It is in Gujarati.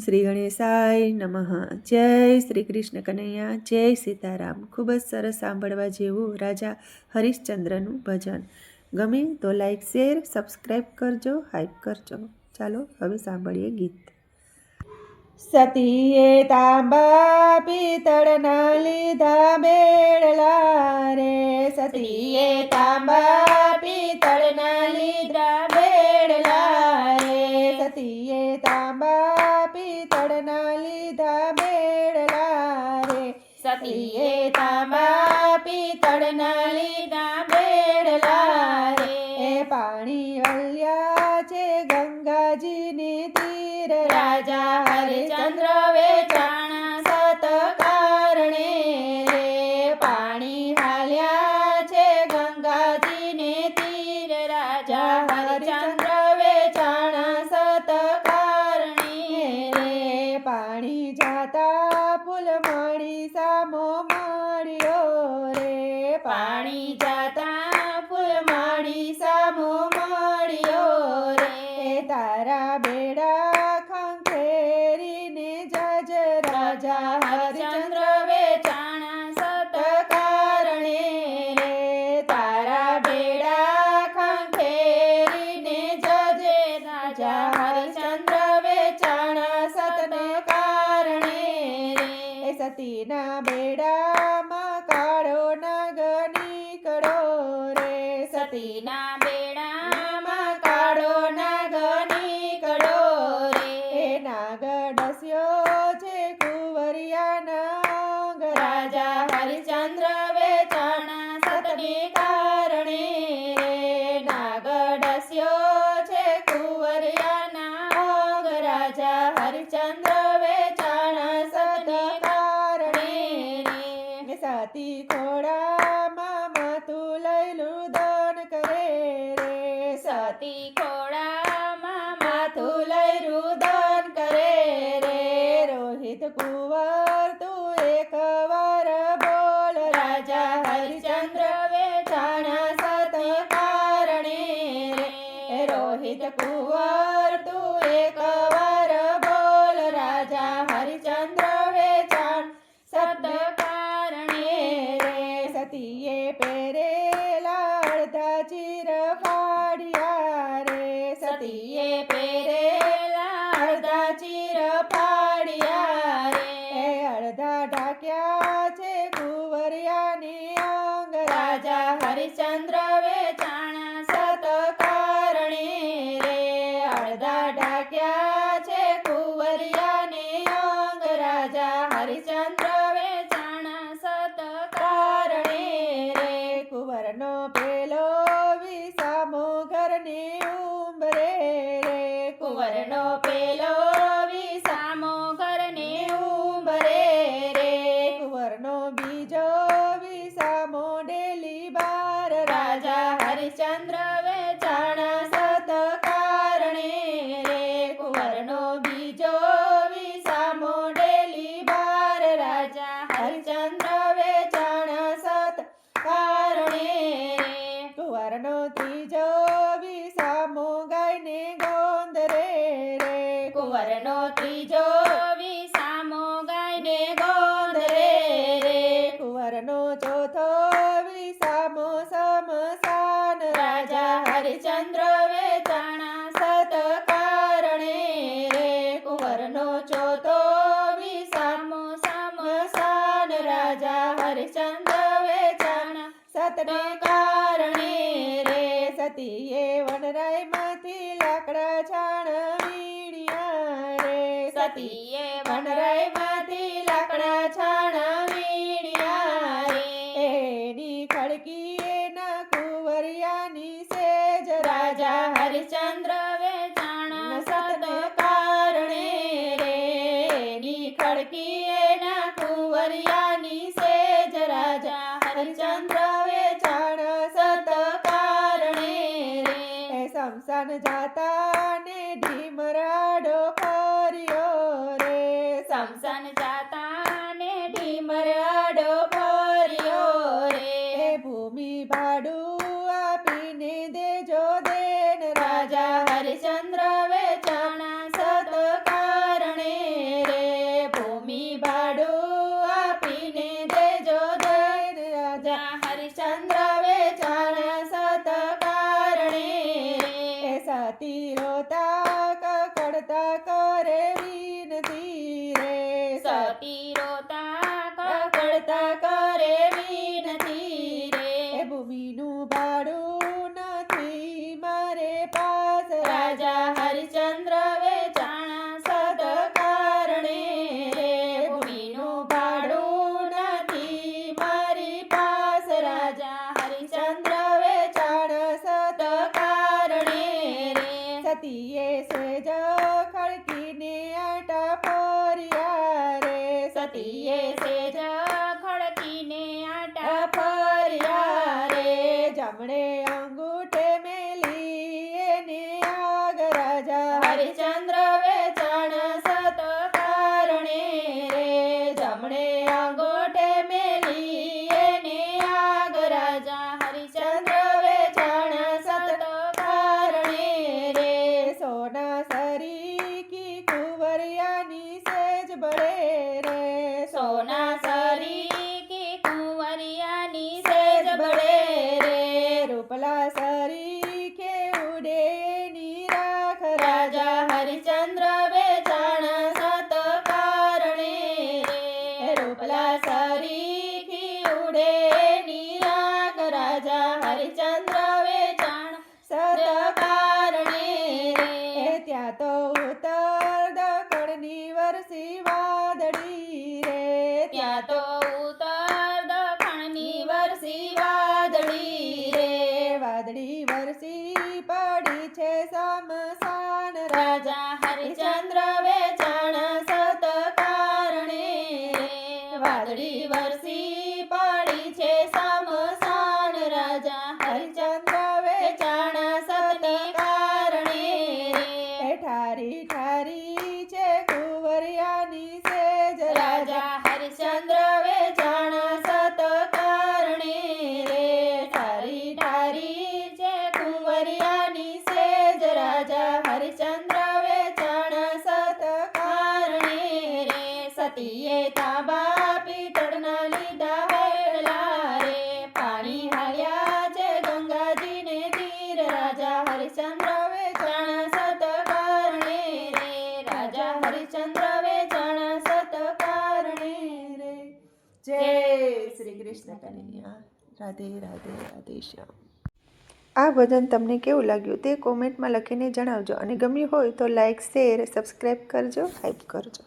શ્રી ગણેશાય નમઃ. જય શ્રી કૃષ્ણ કનૈયા, જય સીતારામ. ખૂબ જ સરસ સાંભળવા જેવું રાજા હરિશ્ચંદ્રનું ભજન. ગમે તો લાઈક, શેર, સબસ્ક્રાઈબ કરજો, હાઈપ કરજો. ચાલો હવે સાંભળીએ ગીત. સતીએ તાંબા પિત્તળના લીધા બેડલા રે, સતીએ તાંબા પિત્તળના લીધા બેડલા રે, સતીએ તાંબા પિત્તળના લીધા બેડલા રે, સતીએ તાંબા પિત્તળના લીધા બેડલા રે. એ પાણી વલ્યા છે ગંગાજીને તીર, રાજા હરિશ્ચંદ્ર વેચાણા સત કારણે રે. પાણી હાલ્યા છે ગંગાજીને તીર, રાજા હરિશ્ચંદ્ર વેચાણા સત કારણે રે. પાણી જાતા ફૂલમણી સામો મળ્યો રે, પાણી જાતા ફૂલમાળી સામો મળ્યો રે. તારા બેડા ખંખેરીને જજ રાજા હરિશ્ચંદ્ર વેચાણા સત કારણે રે. તારા બેડા ખંખેરીને જજે, રાજા હરિશ્ચંદ્ર વેચાણા સત કારણે રે. સતીના બેડામાં કાળો નાગ નીકળો રે, સતીના બેડામાં કાળો નાગ નીકળો રે. નાગ ડસ્યો છે કુંવરિયાના અંગ, રાજા હરિશ્ચંદ્ર વેચાણા સતને કારણે રે. નાગ ડસ્યો છે કુંવરિયાના અંગ, રાજા હરિશ્ચંદ્ર વેચાણા સતને કારણે રે. સતી ખોડામાં માથું લઈ લુદન કરે રે, સતી ખોડામાં માથું લઈ રુદન કરે રે. રોહિત કુંવર તું એક વાર બોલ, રાજા હરિશ્ચંદ્ર વેચાણા સત કારણે રે. રોહિત કુંવર તું એક વાર બોલ, રાજા હરિશ્ચંદ્ર વેચાણ સત કારણે રે. સતીએ પહેરેલા અડધા ચીર ફાડ્યા રે, સતીએ પહેરેલા અડધા ચીર ફાડ્યા રે. અડધા ઢાક્યા છે કુંવરિયાની અંગ, રાજા હરિશ્ચંદ્ર વેચાણા સત કારણે રે. અડધા ઢાક્યા છે કુંવરિયાને અંગ, રાજા હરિશ્ચંદ્ર વેચાણા સત કારણે રે. કુંવરનો પેલો વિસામો ઘરને ઉંબરે રે, કુંવરનો પેલો વિસામો ઘરને ઉંબરે રે. કુંવરનો બીજો વિસામો ડેલી બાર, રાજા હરિશ્ચંદ્ર વેચાણા સત કારણે રે. કુંવરનો બીજો વિસામો ડેલી બાર, રાજા હરિશ્ચંદ્ર વેચાણા સત કારણે રે. કુંવરનો ત્રીજો વિસામો ગાયને ગોંદરે રે, કુંવરનો ત્રીજો વિસામો ગાયને ગોંદરે રે. કુંવરનો ચોથો વિસામો સમસાન, રાજા હરિશ્ચંદ્ર વેચાણા સત કારણે રે. કુંવરનો ચોથો વિસામો સમસાન, રાજા હરિશ્ચંદ્ર વેચાણા સતને કારણે રે. સતીએ વનરાયમાંથી લાકડા છાણ વીણ્યા રે, સતીએ વનરાયમાંથી લાકડા છાણ વીણ્યા રે. એની ખડકી એના કુંવરિયાની સેજ, રાજા હરિશ્ચંદ્ર વેચાણા સત કારણે રે. એની ખડકી એના કુંવરિયાની સેજ, રાજા હરિશ્ચંદ્ર વેચાણા સત કારણે રે. શમશાન જાતા ને ઢીમરાડો ફર્યો રે, શમશાન જાતા ને ઢીમર આડો ફર્યો રે. ભૂમિ ભાડું આપીને દેજો દેન, રાજા હરિશ્ચંદ્ર વેચાણા સત કારણે સતી રોતા કકડતા કરે વિનતી રે સતી રોતા કકડતા કરે વિનતી રે ભૂમિનું ભાડું નથી મારે પાસ રાજા હરિચંદ્ર વેચાણા સત કારણે રે ભૂમિનું ભાડું નથી મારી પાસ રાજા હરિચંદ્ર વેચાણ સત કારણે રે સતીએ સેજ ખડકીને આટા ફર્યા રે સતીએ સેજ ખડકીને આટા ફર્યા રે જમણે અંગૂઠે મેલી એને આગ રાજા હરિચંદ્ર વેચાણ સત કારણે રે જમણે અંગોઠે મેલી એને આગ રાજા હરિચંદ્ર વેચાણ સત કારણે રે સોના સરી કી કુંવરિયાની સેજ બળે રે સોના સરી કી કુંવરિયાની સેજ બળે રે રૂપલા સરી કે ઉડે ની રાખ રાજા હરિચંદ્ર વેચાણ સત કારણે રે રૂપલા સરીથી ઉડે નિરાગ રાજા હરિચંદ્ર વેચાણ સત કારણે રે ત્યાં તો ઉત્તર દખણની વરસી વાદળી રે ત્યાં તો ઉત્તર દખણની વરસી વાદળી રે વાદળી વરસી પડી છે સમસાન રાજા હરિચંદ્ર વેચાણ સત કારણે રે વાદળી વરસી પડી છે સમસાન રાજા હરિચંદ્ર વેચાણ સત કારણે રે ઠારી ઠારી છે કુંવરિયાની સેજ રાજા હરિચંદ્ર વેચાણ સત કારણે રે ઠારી ઠારી છે કુંવરિયાની સેજ રાજા હરિચંદ્ર વેચાણ સત કારણે રે સતીએ તાંબા પિત્તળના લીધા હેડલા રે પાણી હાલ્યા છે ગંગાજીને તીર રાજા હરિચંદ્ર વેચાણ સત કારણે રે રાજા હરિચંદ્ર વેચાણ સત કારણે રે જય શ્રી કૃષ્ણ કનૈયા રાધે રાધે રાધે શ્યામ. આ ભજન તમને કેવું લાગ્યું તે કોમેન્ટમાં લખીને જણાવજો અને ગમ્યું હોય તો લાઈક શેર સબસ્ક્રાઈબ કરજો હાઈપ કરજો.